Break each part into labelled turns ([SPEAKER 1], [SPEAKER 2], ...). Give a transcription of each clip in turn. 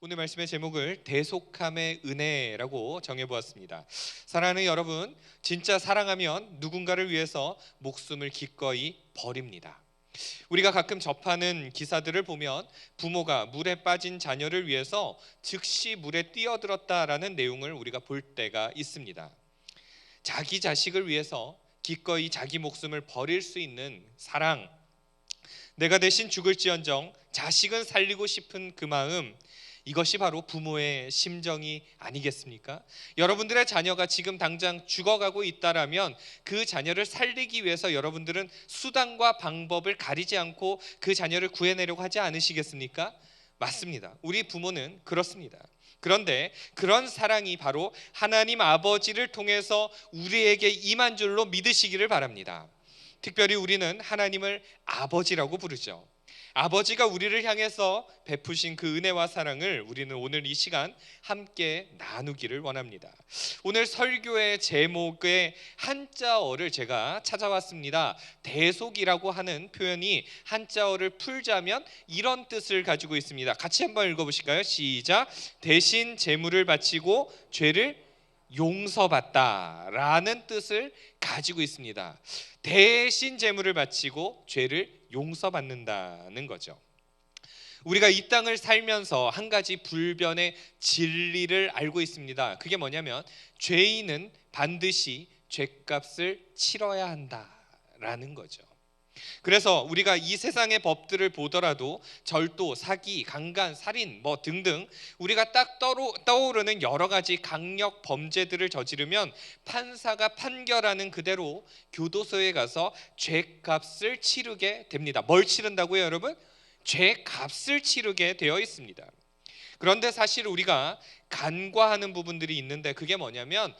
[SPEAKER 1] 오늘 말씀의 제목을 대속함의 은혜라고 정해보았습니다. 사랑하는 여러분, 진짜 사랑하면 누군가를 위해서 목숨을 기꺼이 버립니다. 우리가 가끔 접하는 기사들을 보면 부모가 물에 빠진 자녀를 위해서 즉시 물에 뛰어들었다라는 내용을 우리가 볼 때가 있습니다. 자기 자식을 위해서 기꺼이 자기 목숨을 버릴 수 있는 사랑, 내가 대신 죽을지언정 자식은 살리고 싶은 그 마음, 이것이 바로 부모의 심정이 아니겠습니까? 여러분들의 자녀가 지금 당장 죽어가고 있다라면 그 자녀를 살리기 위해서 여러분들은 수단과 방법을 가리지 않고 그 자녀를 구해내려고 하지 않으시겠습니까? 맞습니다. 우리 부모는 그렇습니다. 그런데 그런 사랑이 바로 하나님 아버지를 통해서 우리에게 임한 줄로 믿으시기를 바랍니다. 특별히 우리는 하나님을 아버지라고 부르죠. 아버지가 우리를 향해서 베푸신 그 은혜와 사랑을 우리는 오늘 이 시간 함께 나누기를 원합니다. 오늘 설교의 제목의 한자어를 제가 찾아왔습니다. 대속이라고 하는 표현이 한자어를 풀자면 이런 뜻을 가지고 있습니다. 같이 한번 읽어보실까요? 시작. 대신 제물을 바치고 죄를 용서받다라는 뜻을 가지고 있습니다. 대신 제물을 바치고 죄를 용서받는다는 거죠. 우리가 이 땅을 살면서 한 가지 불변의 진리를 알고 있습니다. 그게 뭐냐면 죄인은 반드시 죄값을 치러야 한다라는 거죠. 그래서 우리가 이 세상의 법들을 보더라도 절도, 사기, 강간, 살인 뭐 등등 우리가 딱 떠오르는 여러 가지 강력 범죄들을 저지르면 판사가 판결하는 그대로 교도소에 가서 죄값을 치르게 됩니다. 뭘 치른다고요, 여러분? 죄값을 치르게 되어 있습니다. 그런데 사실 우리가 간과하는 부분들이 있는데 그게 뭐냐면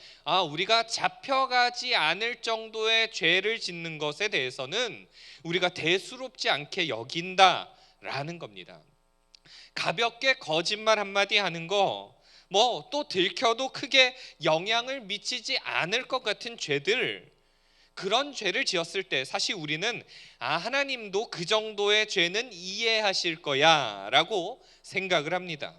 [SPEAKER 1] 우리가 잡혀가지 않을 정도의 죄를 짓는 것에 대해서는 우리가 대수롭지 않게 여긴다라는 겁니다. 가볍게 거짓말 한마디 하는 거 또 들켜도 크게 영향을 미치지 않을 것 같은 죄들, 그런 죄를 지었을 때 사실 우리는 하나님도 그 정도의 죄는 이해하실 거야 라고 생각을 합니다.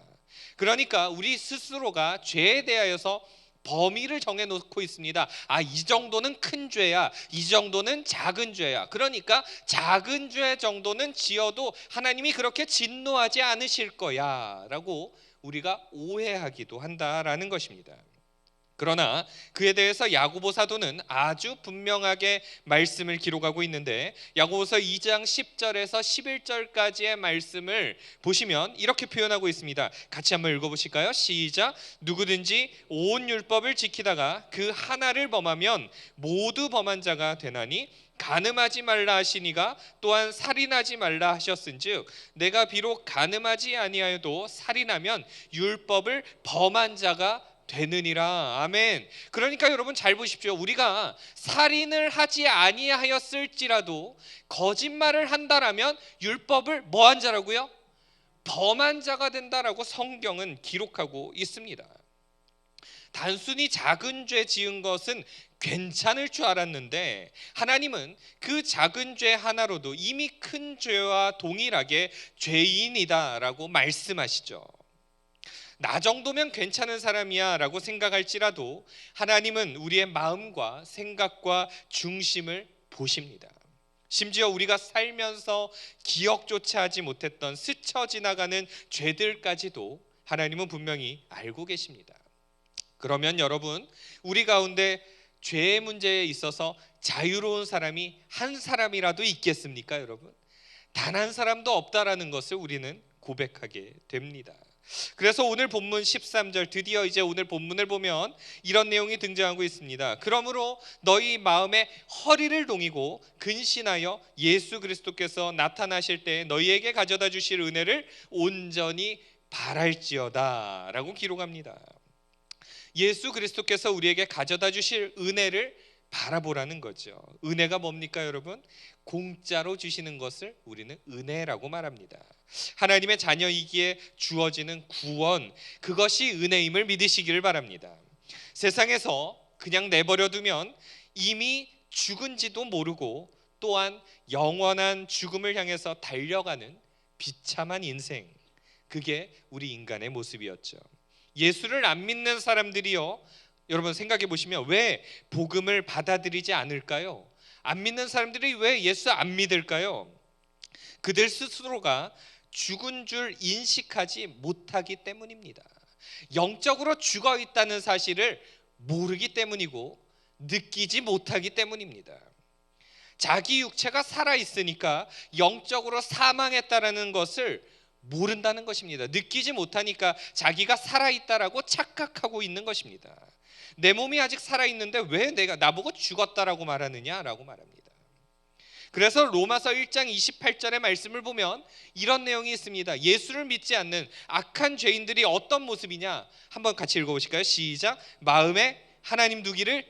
[SPEAKER 1] 그러니까 우리 스스로가 죄에 대하여서 범위를 정해놓고 있습니다. 이 정도는 큰 죄야, 이 정도는 작은 죄야. 그러니까 작은 죄 정도는 지어도 하나님이 그렇게 진노하지 않으실 거야 라고 우리가 오해하기도 한다라는 것입니다. 그러나 그에 대해서 야고보 사도는 아주 분명하게 말씀을 기록하고 있는데 야고보서 2장 10절에서 11절까지의 말씀을 보시면 이렇게 표현하고 있습니다. 같이 한번 읽어보실까요? 시작. 누구든지 온 율법을 지키다가 그 하나를 범하면 모두 범한 자가 되나니 간음하지 말라 하시니가 또한 살인하지 말라 하셨은즉 내가 비록 간음하지 아니하여도 살인하면 율법을 범한 자가 되느니라. 아멘. 그러니까 여러분 잘 보십시오. 우리가 살인을 하지 아니하였을지라도 거짓말을 한다라면 율법을 뭐한 자라고요? 범한 자가 된다라고 성경은 기록하고 있습니다. 단순히 작은 죄 지은 것은 괜찮을 줄 알았는데 하나님은 그 작은 죄 하나로도 이미 큰 죄와 동일하게 죄인이다라고 말씀하시죠. 나 정도면 괜찮은 사람이야 라고 생각할지라도 하나님은 우리의 마음과 생각과 중심을 보십니다. 심지어 우리가 살면서 기억조차 하지 못했던 스쳐 지나가는 죄들까지도 하나님은 분명히 알고 계십니다. 그러면 여러분, 우리 가운데 죄의 문제에 있어서 자유로운 사람이 한 사람이라도 있겠습니까, 여러분? 단 한 사람도 없다라는 것을 우리는 고백하게 됩니다. 그래서 오늘 본문 13절, 드디어 이제 오늘 본문을 보면 이런 내용이 등장하고 있습니다. 그러므로 너희 마음에 허리를 동이고 근신하여 예수 그리스도께서 나타나실 때 너희에게 가져다 주실 은혜를 온전히 바랄지어다 라고 기록합니다. 예수 그리스도께서 우리에게 가져다 주실 은혜를 바라보라는 거죠. 은혜가 뭡니까, 여러분? 공짜로 주시는 것을 우리는 은혜라고 말합니다. 하나님의 자녀이기에 주어지는 구원, 그것이 은혜임을 믿으시기를 바랍니다. 세상에서 그냥 내버려두면 이미 죽은지도 모르고 또한 영원한 죽음을 향해서 달려가는 비참한 인생, 그게 우리 인간의 모습이었죠. 예수를 안 믿는 사람들이요, 여러분 생각해 보시면 왜 복음을 받아들이지 않을까요? 안 믿는 사람들이 왜 예수 안 믿을까요? 그들 스스로가 죽은 줄 인식하지 못하기 때문입니다. 영적으로 죽어 있다는 사실을 모르기 때문이고 느끼지 못하기 때문입니다. 자기 육체가 살아 있으니까 영적으로 사망했다라는 것을 모른다는 것입니다. 느끼지 못하니까 자기가 살아 있다라고 착각하고 있는 것입니다. 내 몸이 아직 살아 있는데 왜 내가 나보고 죽었다라고 말하느냐라고 말합니다. 그래서 로마서 1장 28절의 말씀을 보면 이런 내용이 있습니다. 예수를 믿지 않는 악한 죄인들이 어떤 모습이냐? 한번 같이 읽어보실까요? 시작. 마음에 하나님 두기를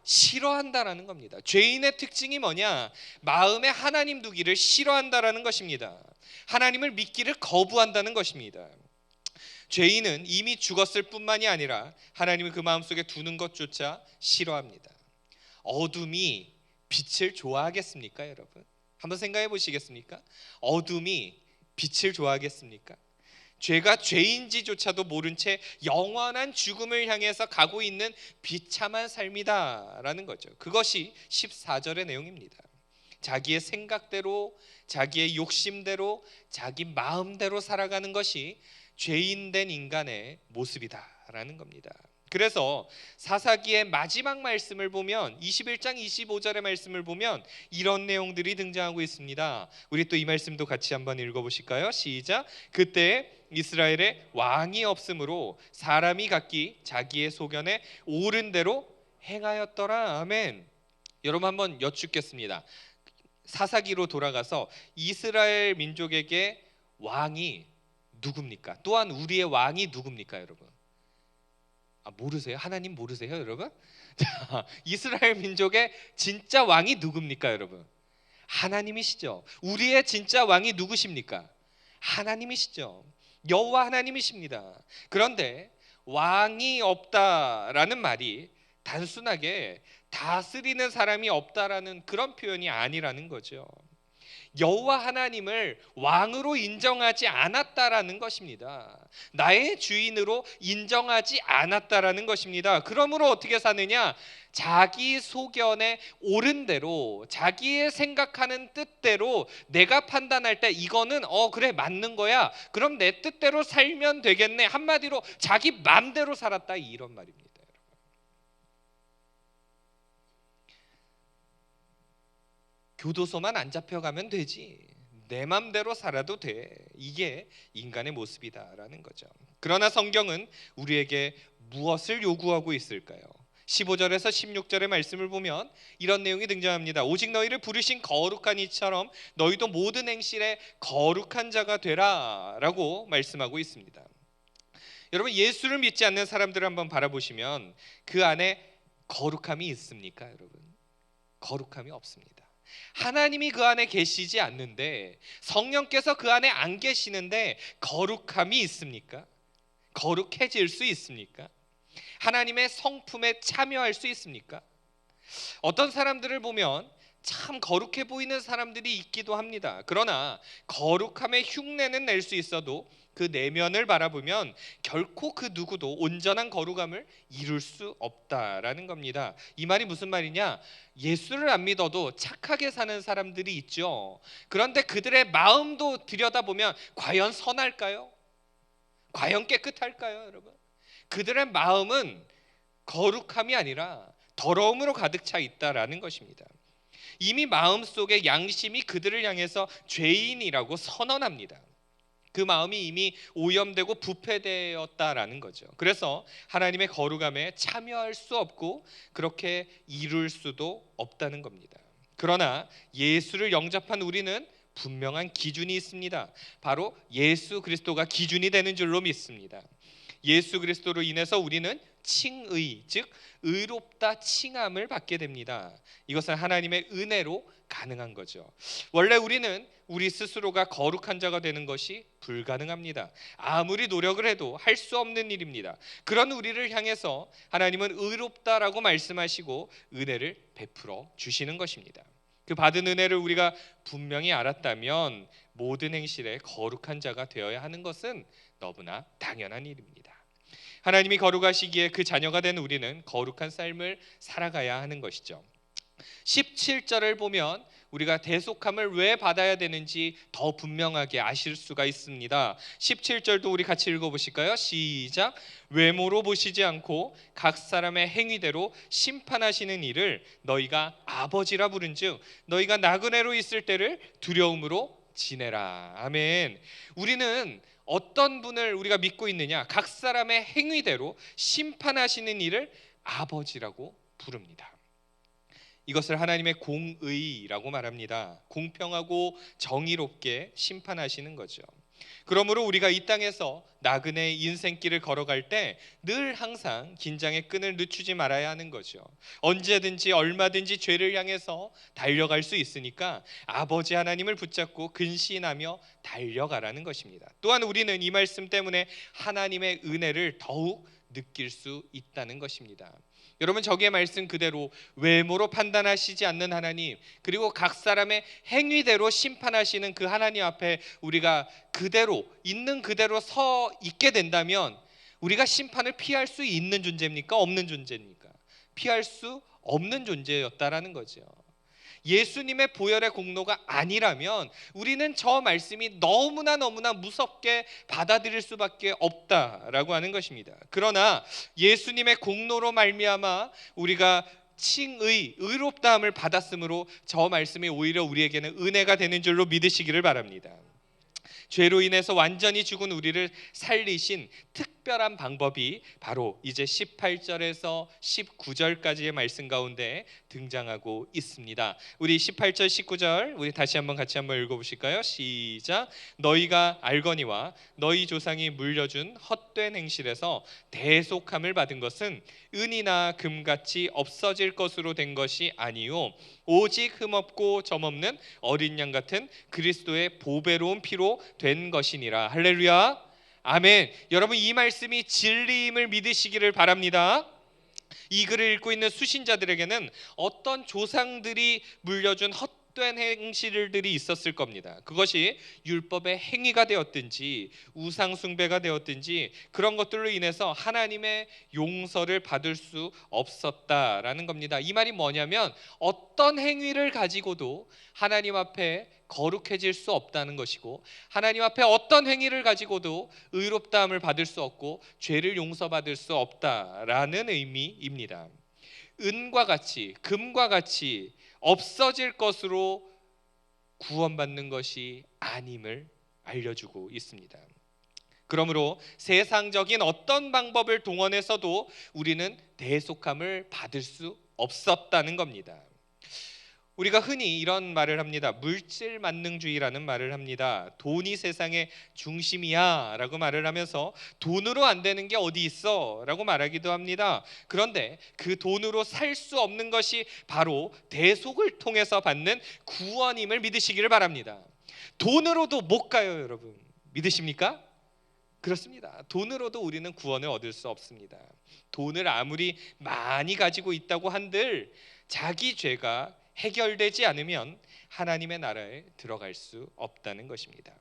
[SPEAKER 1] 싫어한다라는 겁니다. 죄인의 특징이 뭐냐? 마음에 하나님 두기를 싫어한다라는 것입니다. 하나님을 믿기를 거부한다는 것입니다. 죄인은 이미 죽었을 뿐만이 아니라 하나님을 그 마음속에 두는 것조차 싫어합니다. 어둠이 빛을 좋아하겠습니까, 여러분? 한번 생각해 보시겠습니까? 어둠이 빛을 좋아하겠습니까? 죄가 죄인지조차도 모른 채 영원한 죽음을 향해서 가고 있는 비참한 삶이다라는 거죠. 그것이 14절의 내용입니다. 자기의 생각대로, 자기의 욕심대로, 자기 마음대로 살아가는 것이 죄인된 인간의 모습이다라는 겁니다. 그래서 사사기의 마지막 말씀을 보면 21장 25절의 말씀을 보면 이런 내용들이 등장하고 있습니다. 우리 또 이 말씀도 같이 한번 읽어보실까요? 시작. 그때 이스라엘에 왕이 없으므로 사람이 각기 자기의 소견에 옳은 대로 행하였더라. 아멘. 여러분 한번 여쭙겠습니다. 사사기로 돌아가서 이스라엘 민족에게 왕이 누굽니까? 또한 우리의 왕이 누굽니까, 여러분? 모르세요? 하나님 모르세요, 여러분? 자, 이스라엘 민족의 진짜 왕이 누굽니까, 여러분? 하나님이시죠. 우리의 진짜 왕이 누구십니까? 하나님이시죠. 여호와 하나님이십니다. 그런데 왕이 없다라는 말이 단순하게 다스리는 사람이 없다라는 그런 표현이 아니라는 거죠. 여호와 하나님을 왕으로 인정하지 않았다라는 것입니다. 나의 주인으로 인정하지 않았다라는 것입니다. 그러므로 어떻게 사느냐? 자기 소견에 옳은 대로, 자기의 생각하는 뜻대로 내가 판단할 때 이거는 그래 맞는 거야. 그럼 내 뜻대로 살면 되겠네. 한마디로 자기 맘대로 살았다, 이런 말입니다. 교도소만 안 잡혀가면 되지, 내 맘대로 살아도 돼. 이게 인간의 모습이다라는 거죠. 그러나 성경은 우리에게 무엇을 요구하고 있을까요? 15절에서 16절의 말씀을 보면 이런 내용이 등장합니다. 오직 너희를 부르신 거룩한 이처럼 너희도 모든 행실에 거룩한 자가 되라 라고 말씀하고 있습니다. 여러분, 예수를 믿지 않는 사람들을 한번 바라보시면 그 안에 거룩함이 있습니까, 여러분? 거룩함이 없습니다. 하나님이 그 안에 계시지 않는데, 성령께서 그 안에 안 계시는데 거룩함이 있습니까? 거룩해질 수 있습니까? 하나님의 성품에 참여할 수 있습니까? 어떤 사람들을 보면 참 거룩해 보이는 사람들이 있기도 합니다. 그러나 거룩함의 흉내는 낼 수 있어도 그 내면을 바라보면 결코 그 누구도 온전한 거룩함을 이룰 수 없다라는 겁니다. 이 말이 무슨 말이냐? 예수를 안 믿어도 착하게 사는 사람들이 있죠. 그런데 그들의 마음도 들여다보면 과연 선할까요? 과연 깨끗할까요, 여러분? 그들의 마음은 거룩함이 아니라 더러움으로 가득 차 있다라는 것입니다. 이미 마음속에 양심이 그들을 향해서 죄인이라고 선언합니다. 그 마음이 이미 오염되고 부패되었다라는 거죠. 그래서 하나님의 거룩함에 참여할 수 없고 그렇게 이룰 수도 없다는 겁니다. 그러나 예수를 영접한 우리는 분명한 기준이 있습니다. 바로 예수 그리스도가 기준이 되는 줄로 믿습니다. 예수 그리스도로 인해서 우리는 칭의, 즉 의롭다 칭함을 받게 됩니다. 이것은 하나님의 은혜로 가능한 거죠. 원래 우리는 우리 스스로가 거룩한 자가 되는 것이 불가능합니다. 아무리 노력을 해도 할 수 없는 일입니다. 그런 우리를 향해서 하나님은 의롭다라고 말씀하시고 은혜를 베풀어 주시는 것입니다. 그 받은 은혜를 우리가 분명히 알았다면 모든 행실에 거룩한 자가 되어야 하는 것은 너무나 당연한 일입니다. 하나님이 거룩하시기에 그 자녀가 된 우리는 거룩한 삶을 살아가야 하는 것이죠. 17절을 보면 우리가 대속함을 왜 받아야 되는지 더 분명하게 아실 수가 있습니다. 17절도 우리 같이 읽어보실까요? 시작. 외모로 보시지 않고 각 사람의 행위대로 심판하시는 이를 너희가 아버지라 부른즉 너희가 나그네로 있을 때를 두려움으로 지내라. 아멘. 우리는 어떤 분을 우리가 믿고 있느냐? 각 사람의 행위대로 심판하시는 이를 아버지라고 부릅니다. 이것을 하나님의 공의라고 말합니다. 공평하고 정의롭게 심판하시는 거죠. 그러므로 우리가 이 땅에서 나그네의 인생길을 걸어갈 때 늘 항상 긴장의 끈을 늦추지 말아야 하는 거죠. 언제든지 얼마든지 죄를 향해서 달려갈 수 있으니까 아버지 하나님을 붙잡고 근신하며 달려가라는 것입니다. 또한 우리는 이 말씀 때문에 하나님의 은혜를 더욱 느낄 수 있다는 것입니다. 여러분, 저기의 말씀 그대로 외모로 판단하시지 않는 하나님, 그리고 각 사람의 행위대로 심판하시는 그 하나님 앞에 우리가 그대로 있는 그대로 서 있게 된다면 우리가 심판을 피할 수 있는 존재입니까? 없는 존재입니까? 피할 수 없는 존재였다라는 거죠. 예수님의 보혈의 공로가 아니라면 우리는 저 말씀이 너무나 무섭게 받아들일 수밖에 없다라고 하는 것입니다. 그러나 예수님의 공로로 말미암아 우리가 칭의, 의롭다함을 받았으므로 저 말씀이 오히려 우리에게는 은혜가 되는 줄로 믿으시기를 바랍니다. 죄로 인해서 완전히 죽은 우리를 살리신 특별한 방법이 바로 이제 18절에서 19절까지의 말씀 가운데 등장하고 있습니다. 우리 18절 19절 우리 다시 한번 같이 한번 읽어보실까요? 시작. 너희가 알거니와 너희 조상이 물려준 헛된 행실에서 대속함을 받은 것은 은이나 금같이 없어질 것으로 된 것이 아니요 오직 흠없고 점없는 어린 양 같은 그리스도의 보배로운 피로 된 것이니라. 할렐루야. 아멘. 여러분, 이 말씀이 진리임을 믿으시기를 바랍니다. 이 글을 읽고 있는 수신자들에게는 어떤 조상들이 물려준 헛된 행실들이 있었을 겁니다. 그것이 율법의 행위가 되었든지 우상 숭배가 되었든지 그런 것들로 인해서 하나님의 용서를 받을 수 없었다라는 겁니다. 이 말이 뭐냐면 어떤 행위를 가지고도 하나님 앞에 거룩해질 수 없다는 것이고 하나님 앞에 어떤 행위를 가지고도 의롭다함을 받을 수 없고 죄를 용서받을 수 없다라는 의미입니다. 은과 같이 금과 같이 없어질 것으로 구원받는 것이 아님을 알려주고 있습니다. 그러므로 세상적인 어떤 방법을 동원해서도 우리는 대속함을 받을 수 없었다는 겁니다. 우리가 흔히 이런 말을 합니다. 물질 만능주의라는 말을 합니다. 돈이 세상의 중심이야 라고 말을 하면서 돈으로 안 되는 게 어디 있어 라고 말하기도 합니다. 그런데 그 돈으로 살 수 없는 것이 바로 대속을 통해서 받는 구원임을 믿으시기를 바랍니다. 돈으로도 못 가요, 여러분. 믿으십니까? 그렇습니다. 돈으로도 우리는 구원을 얻을 수 없습니다. 돈을 아무리 많이 가지고 있다고 한들 자기 죄가 해결되지 않으면 하나님의 나라에 들어갈 수 없다는 것입니다.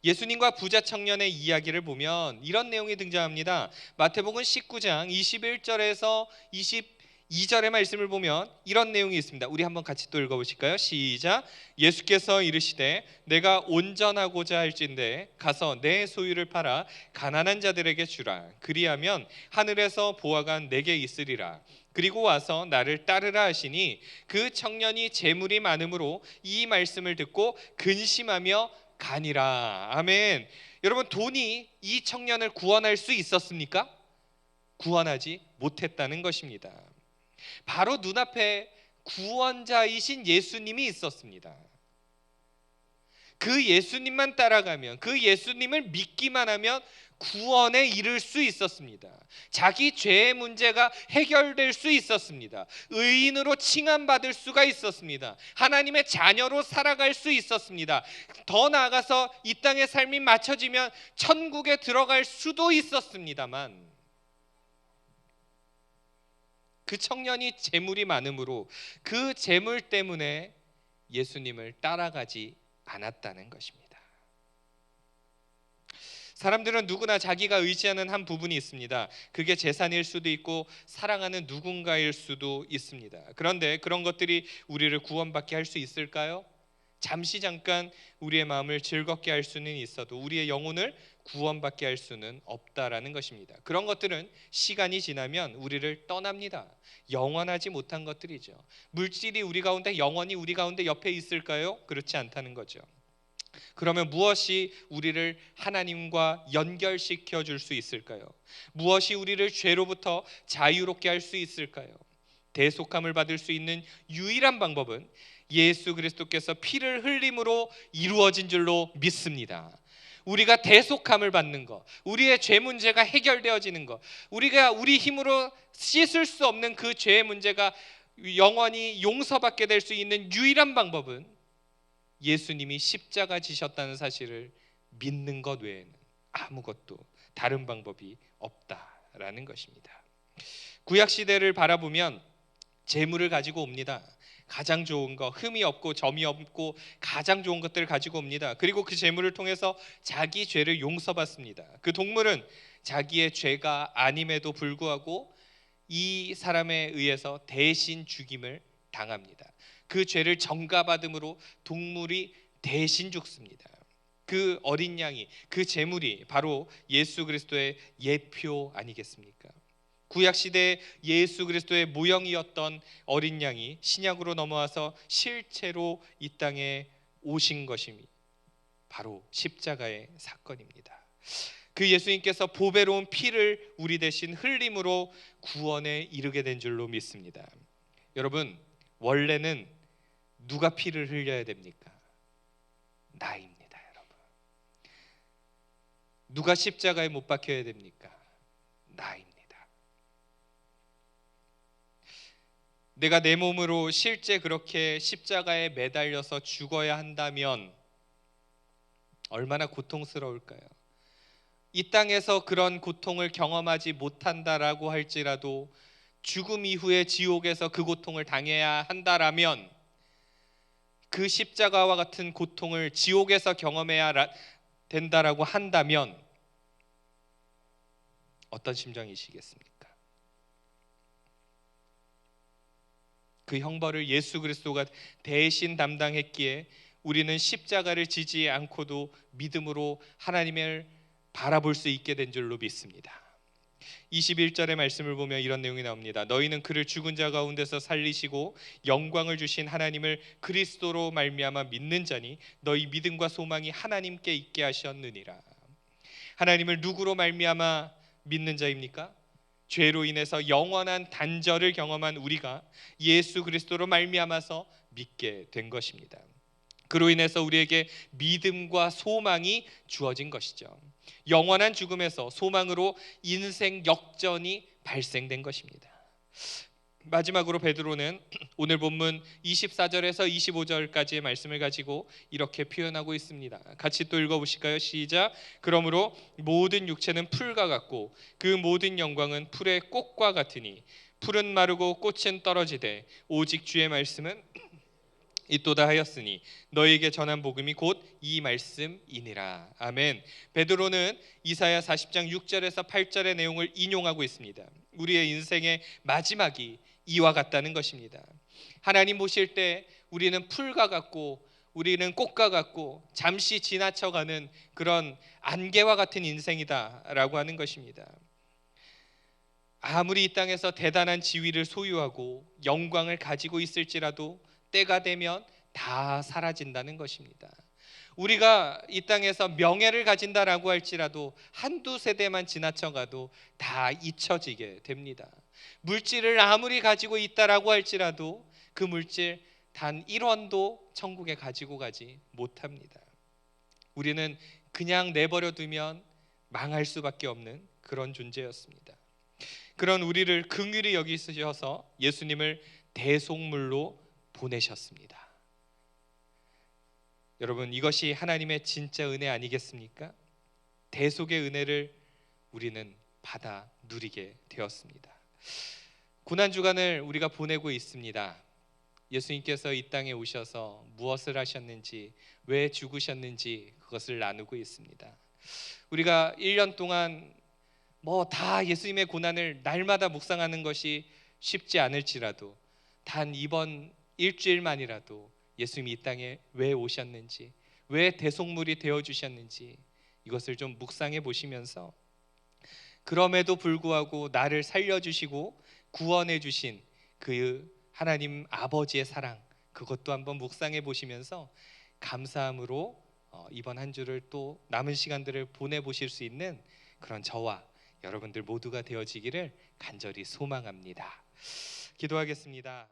[SPEAKER 1] 예수님과 부자 청년의 이야기를 보면 이런 내용이 등장합니다. 마태복음 19장 21절에서 22절의 말씀을 보면 이런 내용이 있습니다. 우리 한번 같이 또 읽어보실까요? 시작. 예수께서 이르시되 내가 온전하고자 할진대 가서 내 소유를 팔아 가난한 자들에게 주라. 그리하면 하늘에서 보화가 내게 있으리라. 그리고 와서 나를 따르라 하시니 그 청년이 재물이 많음으로 이 말씀을 듣고 근심하며 가니라. 아멘. 여러분, 돈이 이 청년을 구원할 수 있었습니까? 구원하지 못했다는 것입니다. 바로 눈앞에 구원자이신 예수님이 있었습니다. 그 예수님만 따라가면, 그 예수님을 믿기만 하면 구원에 이를 수 있었습니다. 자기 죄의 문제가 해결될 수 있었습니다. 의인으로 칭함받을 수가 있었습니다. 하나님의 자녀로 살아갈 수 있었습니다. 더 나아가서 이 땅의 삶이 맞춰지면 천국에 들어갈 수도 있었습니다만 그 청년이 재물이 많으므로 그 재물 때문에 예수님을 따라가지 않았다는 것입니다. 사람들은 누구나 자기가 의지하는 한 부분이 있습니다. 그게 재산일 수도 있고 사랑하는 누군가일 수도 있습니다. 그런데 그런 것들이 우리를 구원받게 할 수 있을까요? 잠시 잠깐 우리의 마음을 즐겁게 할 수는 있어도 우리의 영혼을 구원받게 할 수는 없다라는 것입니다. 그런 것들은 시간이 지나면 우리를 떠납니다. 영원하지 못한 것들이죠. 물질이 우리 가운데 영원히 우리 가운데 옆에 있을까요? 그렇지 않다는 거죠. 그러면 무엇이 우리를 하나님과 연결시켜 줄 수 있을까요? 무엇이 우리를 죄로부터 자유롭게 할 수 있을까요? 대속함을 받을 수 있는 유일한 방법은 예수 그리스도께서 피를 흘림으로 이루어진 줄로 믿습니다. 우리가 대속함을 받는 것, 우리의 죄 문제가 해결되어지는 것, 우리가 우리 힘으로 씻을 수 없는 그 죄의 문제가 영원히 용서받게 될 수 있는 유일한 방법은 예수님이 십자가 지셨다는 사실을 믿는 것 외에는 아무것도 다른 방법이 없다라는 것입니다. 구약 시대를 바라보면 재물을 가지고 옵니다. 가장 좋은 거, 흠이 없고 점이 없고 가장 좋은 것들을 가지고 옵니다. 그리고 그 재물을 통해서 자기 죄를 용서받습니다. 그 동물은 자기의 죄가 아님에도 불구하고 이 사람에 의해서 대신 죽임을 당합니다. 그 죄를 전가받음으로 동물이 대신 죽습니다. 그 어린 양이, 그 제물이 바로 예수 그리스도의 예표 아니겠습니까? 구약 시대에 예수 그리스도의 모형이었던 어린 양이 신약으로 넘어와서 실체로 이 땅에 오신 것이 바로 십자가의 사건입니다. 그 예수님께서 보배로운 피를 우리 대신 흘림으로 구원에 이르게 된 줄로 믿습니다. 여러분, 원래는 누가 피를 흘려야 됩니까? 나입니다, 여러분. 누가 십자가에 못 박혀야 됩니까? 나입니다. 내가 내 몸으로 실제 그렇게 십자가에 매달려서 죽어야 한다면 얼마나 고통스러울까요? 이 땅에서 그런 고통을 경험하지 못한다라고 할지라도 죽음 이후에 지옥에서 그 고통을 당해야 한다라면 그 십자가와 같은 고통을 지옥에서 경험해야 된다라고 한다면 어떤 심정이시겠습니까? 그 형벌을 예수 그리스도가 대신 담당했기에 우리는 십자가를 지지 않고도 믿음으로 하나님을 바라볼 수 있게 된 줄로 믿습니다. 21절의 말씀을 보면 이런 내용이 나옵니다. 너희는 그를 죽은 자 가운데서 살리시고 영광을 주신 하나님을 그리스도로 말미암아 믿는 자니 너희 믿음과 소망이 하나님께 있게 하셨느니라. 하나님을 누구로 말미암아 믿는 자입니까? 죄로 인해서 영원한 단절을 경험한 우리가 예수 그리스도로 말미암아서 믿게 된 것입니다. 그로 인해서 우리에게 믿음과 소망이 주어진 것이죠. 영원한 죽음에서 소망으로 인생 역전이 발생된 것입니다. 마지막으로 베드로는 오늘 본문 24절에서 25절까지의 말씀을 가지고 이렇게 표현하고 있습니다. 같이 또 읽어보실까요? 시작. 그러므로 모든 육체는 풀과 같고 그 모든 영광은 풀의 꽃과 같으니 풀은 마르고 꽃은 떨어지되 오직 주의 말씀은 있도다 하였으니 너희에게 전한 복음이 곧 이 말씀이니라. 아멘. 베드로는 이사야 40장 6절에서 8절의 내용을 인용하고 있습니다. 우리의 인생의 마지막이 이와 같다는 것입니다. 하나님 보실 때 우리는 풀과 같고 우리는 꽃과 같고 잠시 지나쳐가는 그런 안개와 같은 인생이다라고 하는 것입니다. 아무리 이 땅에서 대단한 지위를 소유하고 영광을 가지고 있을지라도 때가 되면 다 사라진다는 것입니다. 우리가 이 땅에서 명예를 가진다라고 할지라도 한두 세대만 지나쳐가도 다 잊혀지게 됩니다. 물질을 아무리 가지고 있다라고 할지라도 그 물질 단 1원도 천국에 가지고 가지 못합니다. 우리는 그냥 내버려 두면 망할 수밖에 없는 그런 존재였습니다. 그런 우리를 긍휼히 여기셔서 예수님을 대속물로 보내셨습니다. 여러분, 이것이 하나님의 진짜 은혜 아니겠습니까? 대속의 은혜를 우리는 받아 누리게 되었습니다. 고난주간을 우리가 보내고 있습니다. 예수님께서 이 땅에 오셔서 무엇을 하셨는지, 왜 죽으셨는지 그것을 나누고 있습니다. 우리가 1년 동안 다 예수님의 고난을 날마다 묵상하는 것이 쉽지 않을지라도 단 이번 일주일만이라도 예수님이 이 땅에 왜 오셨는지, 왜 대속물이 되어 주셨는지 이것을 좀 묵상해 보시면서, 그럼에도 불구하고 나를 살려주시고 구원해 주신 그 하나님 아버지의 사랑, 그것도 한번 묵상해 보시면서 감사함으로 이번 한 주를 또 남은 시간들을 보내보실 수 있는 그런 저와 여러분들 모두가 되어지기를 간절히 소망합니다. 기도하겠습니다.